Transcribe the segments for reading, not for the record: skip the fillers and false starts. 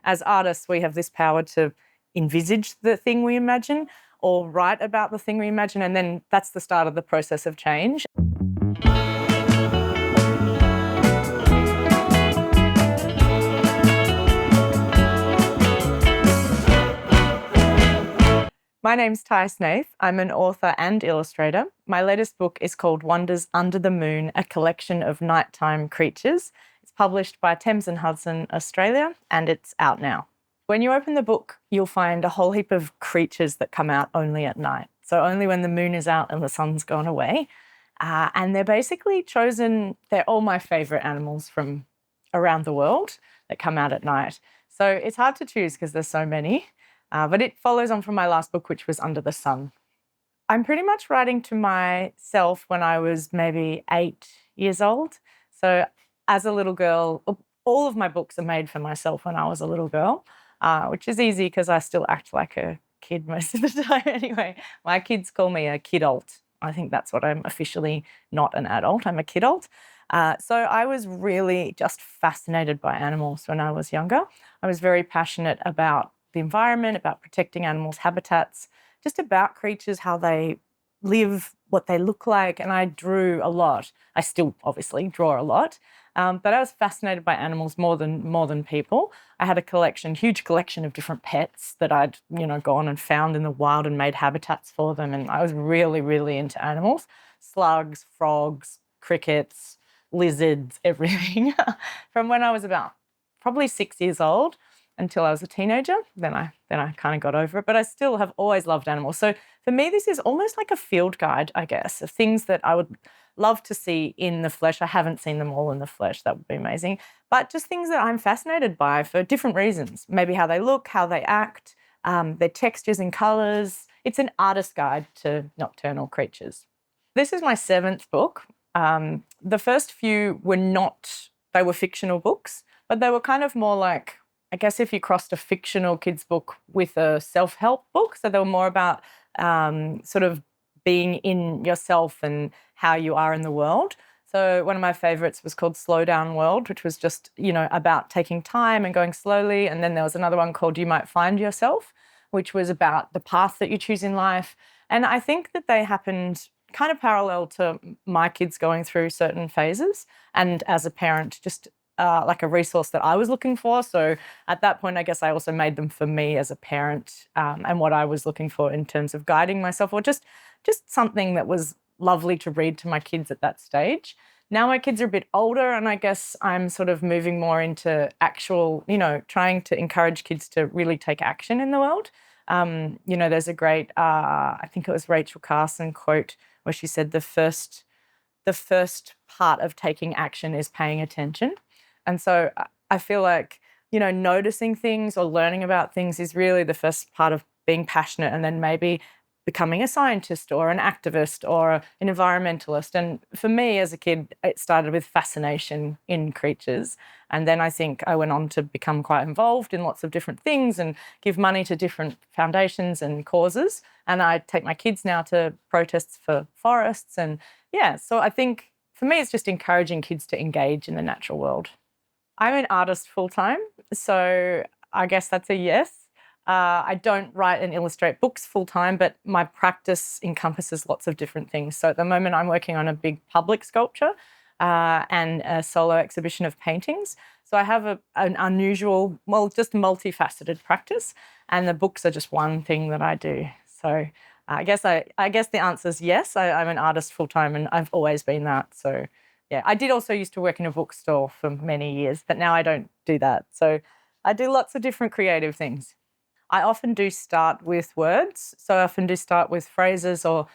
As artists, we have this power to envisage the thing we imagine or write about the thing we imagine, and then that's the start of the process of change. My name's Tai Snaith. I'm an author and illustrator. My latest book is called Wonders Under the Moon, a collection of nighttime creatures. It's published by Thames and Hudson, Australia, and it's out now. When you open the book, you'll find a whole heap of creatures that come out only at night. So only when the moon is out and the sun's gone away. And they're basically chosen, they're all my favourite animals from around the world that come out at night. So it's hard to choose because there's so many. But it follows on from my last book, which was Under the Sun. I'm pretty much writing to myself when I was maybe 8 years old. So as a little girl, all of my books are made for myself when I was a little girl, which is easy because I still act like a kid most of the time anyway. My kids call me a kidult. I think that's what I'm officially, not an adult. I'm a kidult. So I was really just fascinated by animals when I was younger. I was very passionate about the environment, about protecting animals' habitats, just about creatures, how they live, what they look like, and I drew a lot. I still obviously draw a lot, but I was fascinated by animals more than people. I had a collection, huge collection of different pets that I'd gone and found in the wild and made habitats for them, and I was really, really into animals: slugs, frogs, crickets, lizards, everything. From when I was about probably 6 years old until I was a teenager. Then I kind of got over it, but I still have always loved animals. So for me, this is almost like a field guide, I guess, of things that I would love to see in the flesh. I haven't seen them all in the flesh. That would be amazing. But just things that I'm fascinated by for different reasons. Maybe how they look, how they act, their textures and colours. It's an artist's guide to nocturnal creatures. This is my 7th book. The first few were not, they were fictional books, but they were kind of more like, I guess if you crossed a fictional kids book with a self-help book. So they were more about sort of being in yourself and how you are in the world. So one of my favourites was called Slow Down World, which was just, about taking time and going slowly. And then there was another one called You Might Find Yourself, which was about the path that you choose in life. And I think that they happened kind of parallel to my kids going through certain phases. And as a parent, just like a resource that I was looking for. So at that point, I guess I also made them for me as a parent, and what I was looking for in terms of guiding myself, or just something that was lovely to read to my kids at that stage. Now my kids are a bit older, and I guess I'm sort of moving more into actual, trying to encourage kids to really take action in the world. There's a great, I think it was Rachel Carson quote where she said the first part of taking action is paying attention. And so I feel like, noticing things or learning about things is really the first part of being passionate, and then maybe becoming a scientist or an activist or an environmentalist. And for me as a kid, it started with fascination in creatures. And then I think I went on to become quite involved in lots of different things and give money to different foundations and causes. And I take my kids now to protests for forests. And so I think for me, it's just encouraging kids to engage in the natural world. I'm an artist full-time, so I guess that's a yes. I don't write and illustrate books full-time, but my practice encompasses lots of different things. So at the moment, I'm working on a big public sculpture and a solo exhibition of paintings. So I have an unusual, just multifaceted practice, and the books are just one thing that I do. So I guess the answer is yes. I'm an artist full-time, and I've always been that. So yeah, I did also used to work in a bookstore for many years, but now I don't do that. So I do lots of different creative things. I often do start with words. So I often do start with phrases or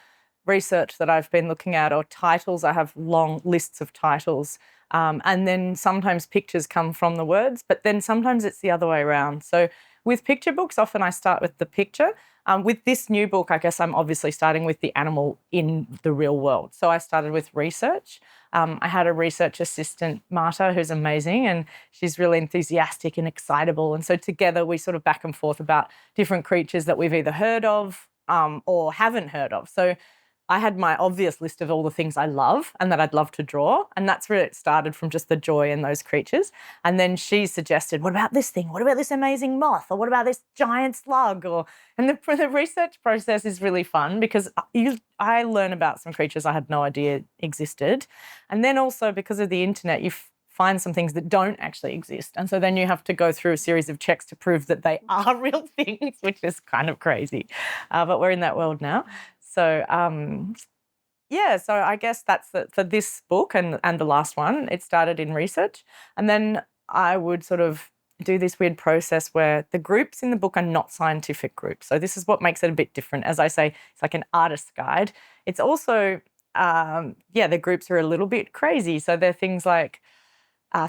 research that I've been looking at, or titles. I have long lists of titles. And then sometimes pictures come from the words, but then sometimes it's the other way around. So with picture books, often I start with the picture. With this new book, I guess I'm obviously starting with the animal in the real world. So I started with research. I had a research assistant, Marta, who's amazing, and she's really enthusiastic and excitable. And so together we sort of back and forth about different creatures that we've either heard of or haven't heard of. So I had my obvious list of all the things I love and that I'd love to draw. And that's where it started, from just the joy in those creatures. And then she suggested, what about this thing? What about this amazing moth? Or what about this giant slug? And the research process is really fun because I learn about some creatures I had no idea existed. And then also because of the internet, you find some things that don't actually exist. And so then you have to go through a series of checks to prove that they are real things, which is kind of crazy. But we're in that world now. So, so I guess that's for this book and the last one. It started in research. And then I would sort of do this weird process where the groups in the book are not scientific groups. So this is what makes it a bit different. As I say, it's like an artist's guide. It's also, the groups are a little bit crazy. So they're things like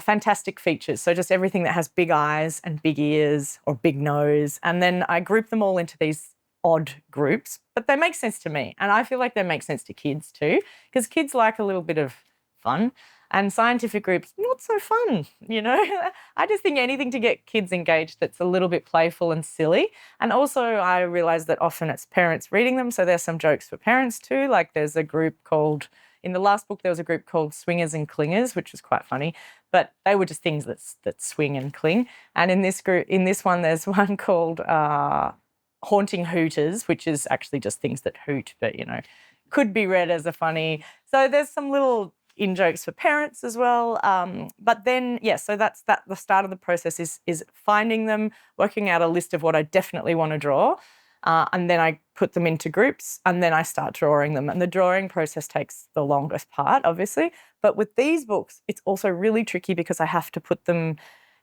fantastic features. So just everything that has big eyes and big ears or big nose. And then I group them all into these odd groups, but they make sense to me. And I feel like they make sense to kids too, because kids like a little bit of fun. And scientific groups, not so fun, I just think anything to get kids engaged that's a little bit playful and silly. And also I realise that often it's parents reading them, so there's some jokes for parents too. Like there's a group called, in the last book there was a group called Swingers and Clingers, which was quite funny, but they were just things that swing and cling. And in this one there's one called Haunting Hooters, which is actually just things that hoot, but, could be read as a funny. So there's some little in-jokes for parents as well. But then, so that's the start of the process is finding them, working out a list of what I definitely want to draw, and then I put them into groups, and then I start drawing them. And the drawing process takes the longest part, obviously. But with these books, it's also really tricky because I have to put them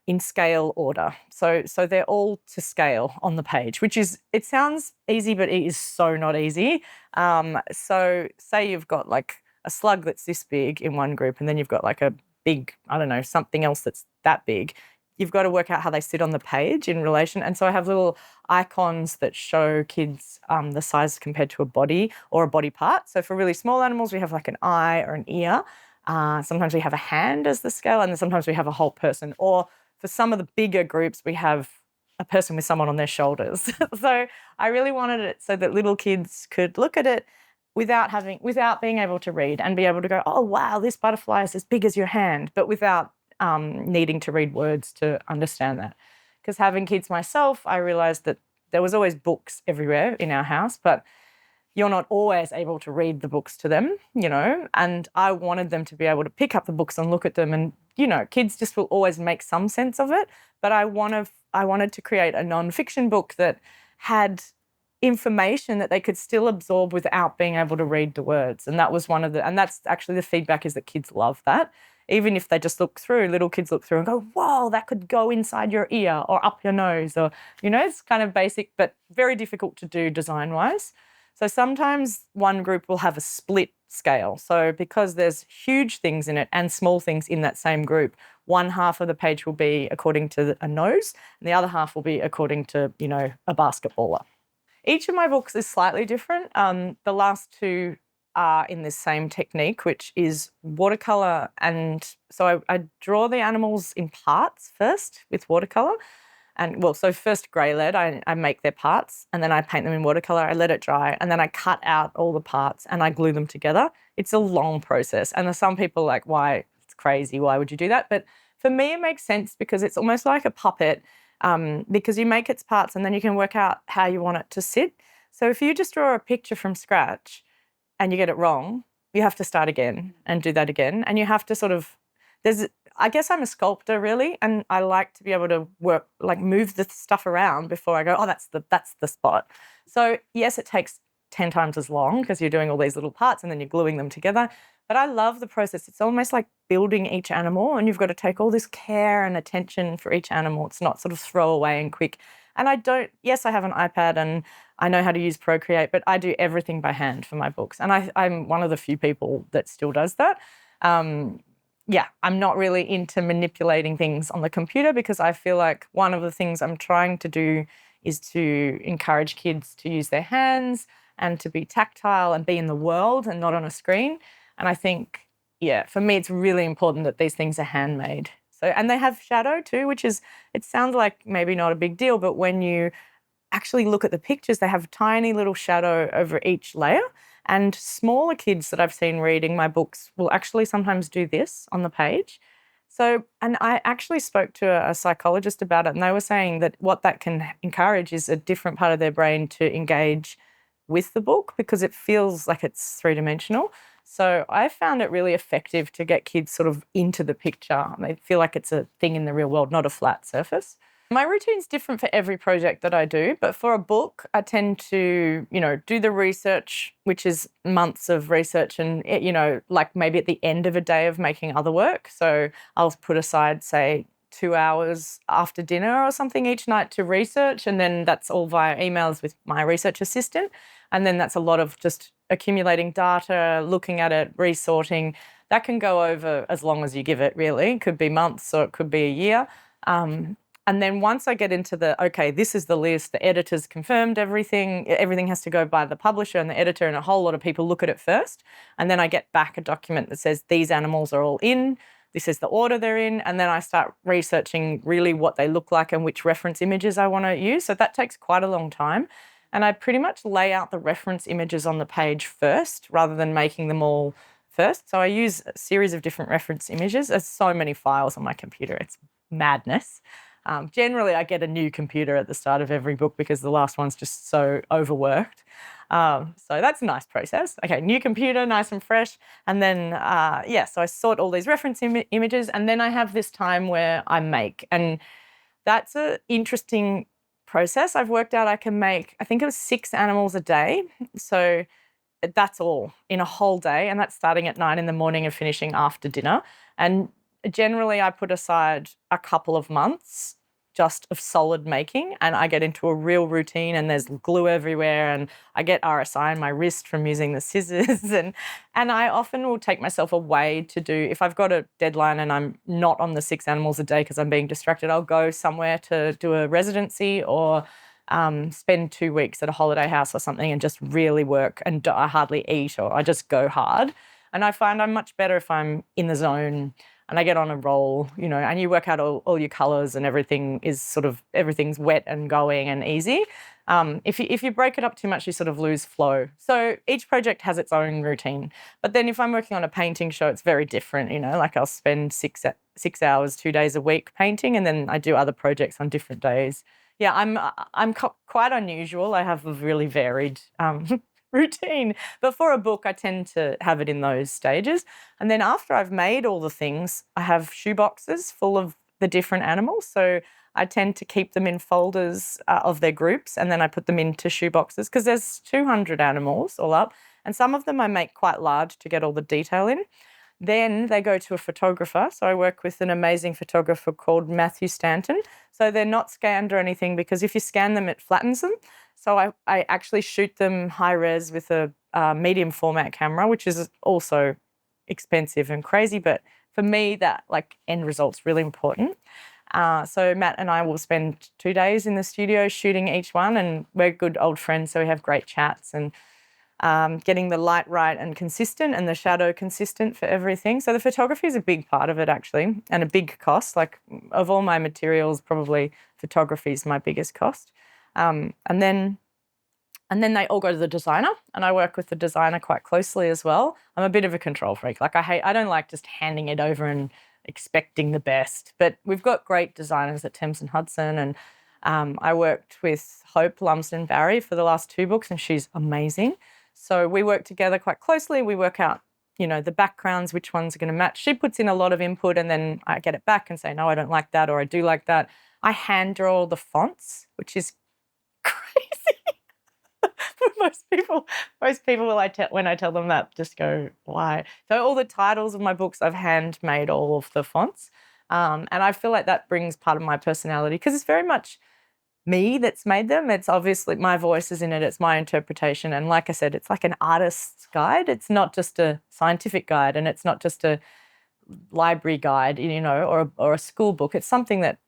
in scale order. So they're all to scale on the page, it sounds easy, but it is so not easy. So say you've got like a slug that's this big in one group, and then you've got like a big, something else that's that big. You've got to work out how they sit on the page in relation. And so I have little icons that show kids the size compared to a body or a body part. So for really small animals, we have like an eye or an ear. Sometimes we have a hand as the scale, and then sometimes we have a whole person. Or for some of the bigger groups, we have a person with someone on their shoulders. So I really wanted it so that little kids could look at it without being able to read and be able to go, oh, wow, this butterfly is as big as your hand, but without needing to read words to understand that. Because having kids myself, I realised that there was always books everywhere in our house, but you're not always able to read the books to them, and I wanted them to be able to pick up the books and look at them, and, kids just will always make some sense of it, but I wanted to create a non-fiction book that had information that they could still absorb without being able to read the words. And that was and that's actually the feedback, is that kids love that. Even if they just little kids look through and go, whoa, that could go inside your ear or up your nose, or, it's kind of basic, but very difficult to do design-wise. So sometimes one group will have a split scale. So because there's huge things in it and small things in that same group, one half of the page will be according to a nose, and the other half will be according to, a basketballer. Each of my books is slightly different. The last two are in this same technique, which is watercolour. And so I draw the animals in parts first with watercolour. So first grey lead, I make their parts, and then I paint them in watercolour. I let it dry, and then I cut out all the parts and I glue them together. It's a long process. And there's some people like, why? It's crazy. Why would you do that? But for me, it makes sense because it's almost like a puppet. Because you make its parts and then you can work out how you want it to sit. So if you just draw a picture from scratch and you get it wrong, you have to start again and do that again. And you have to I guess I'm a sculptor really, and I like to be able to move the stuff around before I go, oh, that's the spot. So yes, it takes 10 times as long because you're doing all these little parts and then you're gluing them together. But I love the process. It's almost like building each animal, and you've got to take all this care and attention for each animal. It's not sort of throw away and quick. And I have an iPad and I know how to use Procreate, but I do everything by hand for my books. And I'm one of the few people that still does that. I'm not really into manipulating things on the computer because I feel like one of the things I'm trying to do is to encourage kids to use their hands and to be tactile and be in the world and not on a screen. And I think, for me, it's really important that these things are handmade. So, and they have shadow too, it sounds like maybe not a big deal, but when you actually look at the pictures, they have tiny little shadow over each layer. And smaller kids that I've seen reading my books will actually sometimes do this on the page. So, and I actually spoke to a psychologist about it, and they were saying that what that can encourage is a different part of their brain to engage with the book because it feels like it's three-dimensional. So I found it really effective to get kids sort of into the picture. They feel like it's a thing in the real world, not a flat surface. My routine's different for every project that I do, but for a book, I tend to, do the research, which is months of research and, like maybe at the end of a day of making other work. So I'll put aside, say, 2 hours after dinner or something each night to research, and then that's all via emails with my research assistant. And then that's a lot of just accumulating data, looking at it, resorting. That can go over as long as you give it, really. It could be months or it could be a year. And then once I get into okay, this is the list, the editor's confirmed everything has to go by the publisher and the editor, and a whole lot of people look at it first. And then I get back a document that says these animals are all in, this is the order they're in, and then I start researching really what they look like and which reference images I want to use. So that takes quite a long time. And I pretty much lay out the reference images on the page first rather than making them all first. So I use a series of different reference images. There's so many files on my computer. It's madness. Generally, I get a new computer at the start of every book because the last one's just so overworked. So that's a nice process. Okay, new computer, nice and fresh. And then, so I sort all these reference images, and then I have this time where I make. And that's an interesting process. I've worked out I can make, I think it was 6 animals a day. So that's all in a whole day, and that's starting at 9 a.m. and finishing after dinner. And generally, I put aside a couple of months just of solid making, and I get into a real routine, and there's glue everywhere, and I get RSI in my wrist from using the scissors. And I often will take myself away to do, if I've got a deadline and I'm not on the 6 animals a day because I'm being distracted, I'll go somewhere to do a residency or spend 2 weeks at a holiday house or something and just really work, and I hardly eat, or I just go hard. And I find I'm much better if I'm in the zone and I get on a roll, and you work out all your colours and everything is everything's wet and going and easy. If you break it up too much, you sort of lose flow. So each project has its own routine. But then if I'm working on a painting show, it's very different, like I'll spend 6 hours, 2 days a week painting, and then I do other projects on different days. Yeah, I'm quite unusual. I have a really varied routine. But for a book, I tend to have it in those stages. And then after I've made all the things, I have shoeboxes full of the different animals. So I tend to keep them in folders of their groups, and then I put them into shoeboxes because there's 200 animals all up. And some of them I make quite large to get all the detail in. Then they go to a photographer. So I work with an amazing photographer called Matthew Stanton. So they're not scanned or anything, because if you scan them, it flattens them. So I actually shoot them high res with a medium format camera, which is also expensive and crazy. But for me, that end result's really important. So Matt and I will spend 2 days in the studio shooting each one, and we're good old friends, so we have great chats, and getting the light right and consistent and the shadow consistent for everything. So the photography is a big part of it, actually, and a big cost. Of all my materials, probably photography is my biggest cost. And then they all go to the designer, and I work with the designer quite closely as well. I'm a bit of a control freak. I don't like just handing it over and expecting the best. But we've got great designers at Thames and Hudson, and I worked with Hope Lumsden Barry for the last 2 books, and she's amazing. So we work together quite closely. We work out, the backgrounds, which ones are going to match. She puts in a lot of input, and then I get it back and say, no, I don't like that, or I do like that. I hand draw the fonts, which is crazy. Most people when I tell them that, just go, why? So all the titles of my books, I've handmade all of the fonts. And I feel like that brings part of my personality, because it's very much me that's made them. It's obviously my voice is in it. It's my interpretation. And like I said, it's like an artist's guide. It's not just a scientific guide, and it's not just a library guide, or a school book. It's something that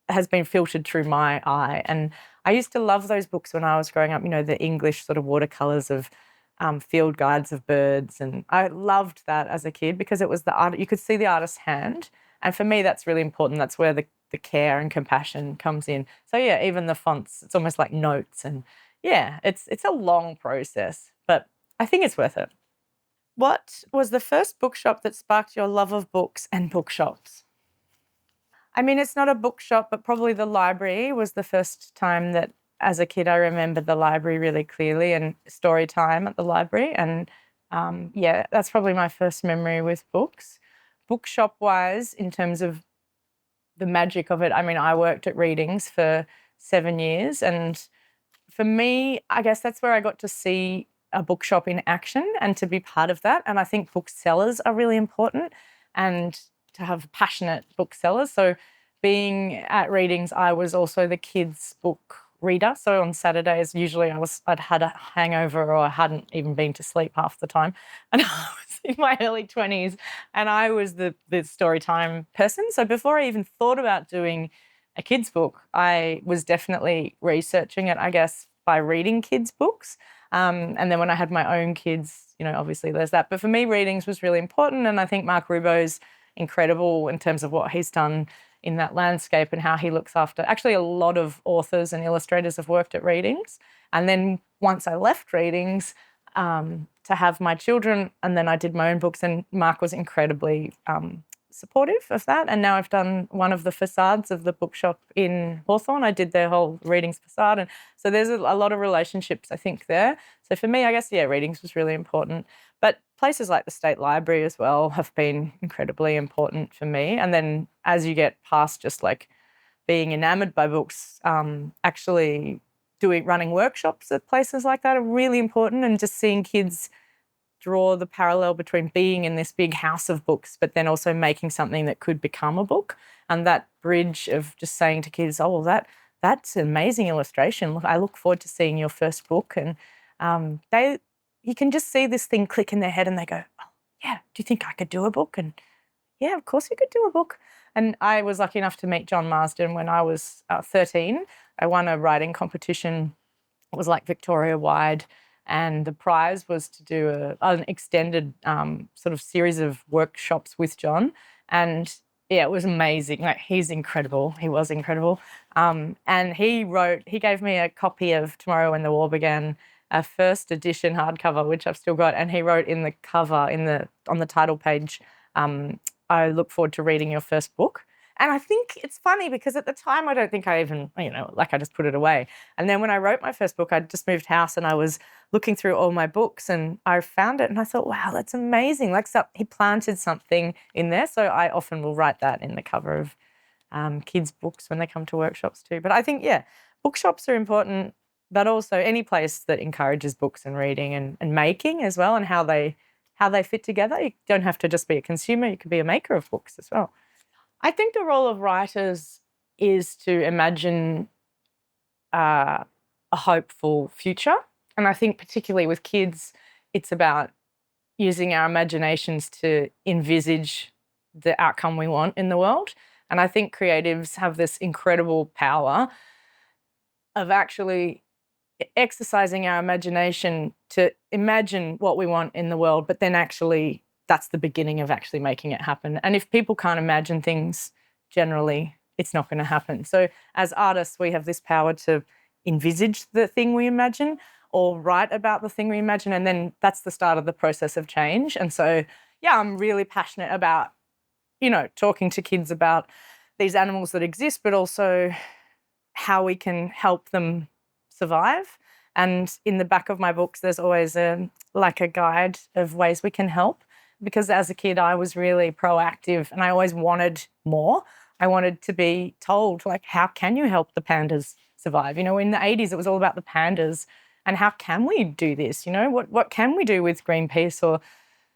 has been filtered through my eye. And I used to love those books when I was growing up, the English sort of watercolours of field guides of birds. And I loved that as a kid because it was the art. You could see the artist's hand. And for me, that's really important. That's where the care and compassion comes in. So yeah, even the fonts, it's almost like notes. And yeah, it's a long process. But I think it's worth it. What was the first bookshop that sparked your love of books and bookshops? I mean, it's not a bookshop, but probably the library was the first time that as a kid I remember the library really clearly and story time at the library. And yeah, that's probably my first memory with books. Bookshop wise, in terms of the magic of it, I mean, I worked at Readings for 7 years. And for me, I guess that's where I got to see a bookshop in action and to be part of that. And I think booksellers are really important and to have passionate booksellers. So being at Readings, I was also the kids' book reader. So on Saturdays, usually I'd had a hangover or I hadn't even been to sleep half the time. And I was in my early 20s and I was the story time person. So before I even thought about doing a kid's book, I was definitely researching it, I guess, by reading kids' books. And then when I had my own kids, obviously there's that. But for me, Readings was really important. And I think Mark Rubbo's incredible in terms of what he's done in that landscape and how he looks after. Actually, a lot of authors and illustrators have worked at Readings. And then once I left Readings to have my children, and then I did my own books, and Mark was incredibly supportive of that. And now I've done one of the facades of the bookshop in Hawthorne. I did their whole Readings facade. And so there's a lot of relationships, I think, there. So for me, I guess, yeah, Readings was really important. But places like the State Library as well have been incredibly important for me. And then as you get past just like being enamored by books, actually running workshops at places like that are really important, and just seeing kids draw the parallel between being in this big house of books, but then also making something that could become a book. And that bridge of just saying to kids, oh, well, that's an amazing illustration. Look, I look forward to seeing your first book. And you can just see this thing click in their head and they go, oh, yeah, do you think I could do a book? And yeah, of course you could do a book. And I was lucky enough to meet John Marsden when I was 13. I won a writing competition. It was like Victoria-wide. And the prize was to do an extended sort of series of workshops with John. And yeah, it was amazing. Like, he's incredible. He was incredible. And he gave me a copy of Tomorrow When the War Began, a first edition hardcover, which I've still got. And he wrote in the cover, on the title page, I look forward to reading your first book. And I think it's funny because at the time, I don't think I even, I just put it away. And then when I wrote my first book, I'd just moved house and I was looking through all my books and I found it and I thought, wow, that's amazing. Like, he planted something in there. So I often will write that in the cover of kids' books when they come to workshops too. But I think, yeah, bookshops are important, but also any place that encourages books and reading and making as well, and how they fit together. You don't have to just be a consumer. You can be a maker of books as well. I think the role of writers is to imagine a hopeful future. And I think particularly with kids, it's about using our imaginations to envisage the outcome we want in the world. And I think creatives have this incredible power of actually exercising our imagination to imagine what we want in the world, but then actually that's the beginning of actually making it happen. And if people can't imagine things, generally, it's not going to happen. So as artists, we have this power to envisage the thing we imagine or write about the thing we imagine, and then that's the start of the process of change. And so, yeah, I'm really passionate about, talking to kids about these animals that exist, but also how we can help them survive. And in the back of my books, there's always a guide of ways we can help. Because as a kid, I was really proactive and I always wanted more. I wanted to be told, like, how can you help the pandas survive? In the 80s, it was all about the pandas and how can we do this? What can we do with Greenpeace, or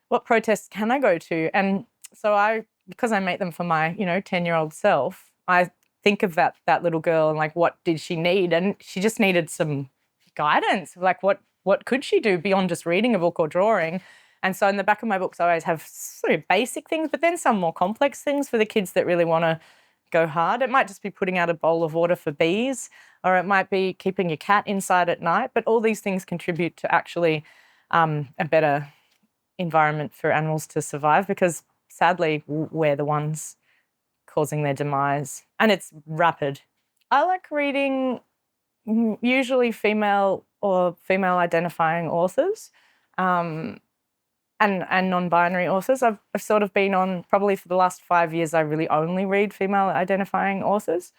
what protests can I go to? And so because I make them for my, 10-year-old self, I think of that little girl and like, what did she need? And she just needed some guidance. Like, what could she do beyond just reading a book or drawing? And so in the back of my books, I always have sort of basic things, but then some more complex things for the kids that really want to go hard. It might just be putting out a bowl of water for bees, or it might be keeping your cat inside at night. But all these things contribute to actually a better environment for animals to survive, because sadly, we're the ones causing their demise. And it's rapid. I like reading usually female or female identifying authors. and non-binary authors. I've sort of been on, probably for the last 5 years, I really only read female identifying authors,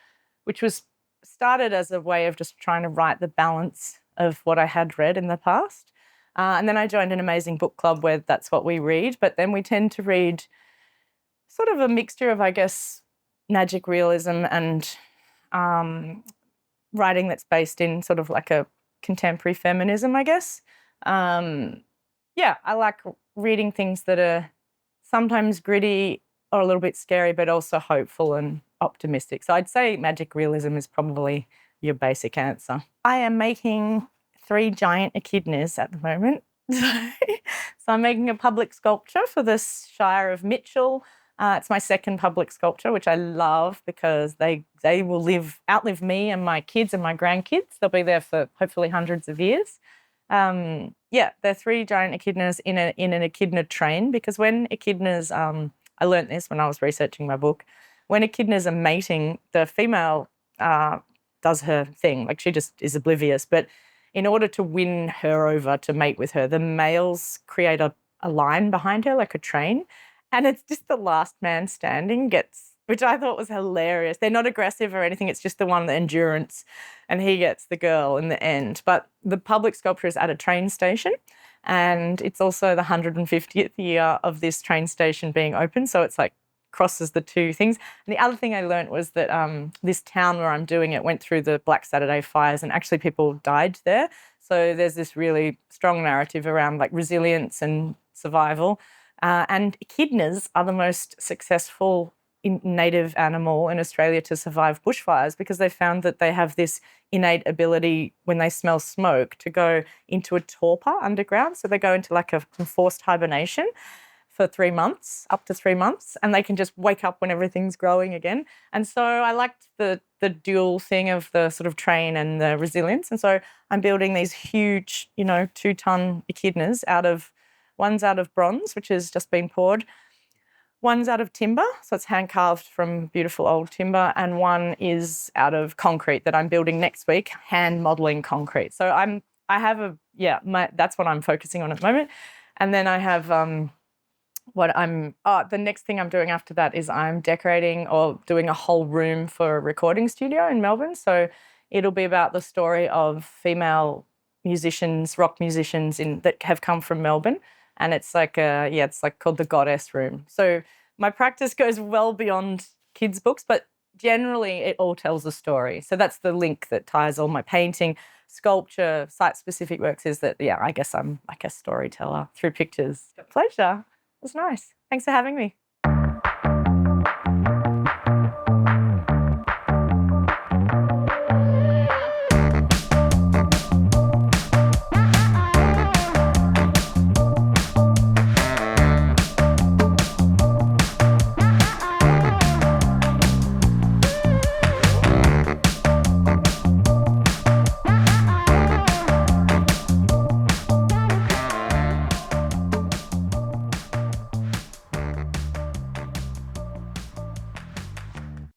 which was started as a way of just trying to write the balance of what I had read in the past. And then I joined an amazing book club where that's what we read, but then we tend to read sort of a mixture of, I guess, magic realism and writing that's based in sort of like a contemporary feminism, I guess. Yeah, I like reading things that are sometimes gritty or a little bit scary, but also hopeful and optimistic. So I'd say magic realism is probably your basic answer. I am making 3 giant echidnas at the moment. So I'm making a public sculpture for the Shire of Mitchell. It's my second public sculpture, which I love because they will outlive me and my kids and my grandkids. They'll be there for hopefully hundreds of years. Yeah, they're 3 giant echidnas in an echidna train, because when echidnas, I learnt this when I was researching my book, when echidnas are mating, the female does her thing, like she just is oblivious. But in order to win her over to mate with her, the males create a line behind her, like a train, and it's just the last man standing gets, which I thought was hilarious. They're not aggressive or anything. It's just the one, the endurance, and he gets the girl in the end. But the public sculpture is at a train station, and it's also the 150th year of this train station being open. So it's like crosses the two things. And the other thing I learned was that this town where I'm doing it went through the Black Saturday fires, and actually people died there. So there's this really strong narrative around like resilience and survival. And echidnas are the most successful native animal in Australia to survive bushfires, because they found that they have this innate ability when they smell smoke to go into a torpor underground. So they go into like a forced hibernation for 3 months, up to 3 months, and they can just wake up when everything's growing again. And so I liked the dual thing of the sort of train and the resilience. And so I'm building these huge, 2-ton echidnas one's out of bronze, which has just been poured. One's out of timber, so it's hand carved from beautiful old timber, and one is out of concrete that I'm building next week, hand modelling concrete. So that's what I'm focusing on at the moment. And then I have the next thing I'm doing after that is I'm decorating or doing a whole room for a recording studio in Melbourne. So it'll be about the story of female musicians, rock musicians that have come from Melbourne. And it's like it's like called the Goddess Room. So my practice goes well beyond kids' books, but generally it all tells a story. So that's the link that ties all my painting, sculpture, site-specific works, is that, I guess I'm like a storyteller through pictures. Pleasure. It was nice. Thanks for having me.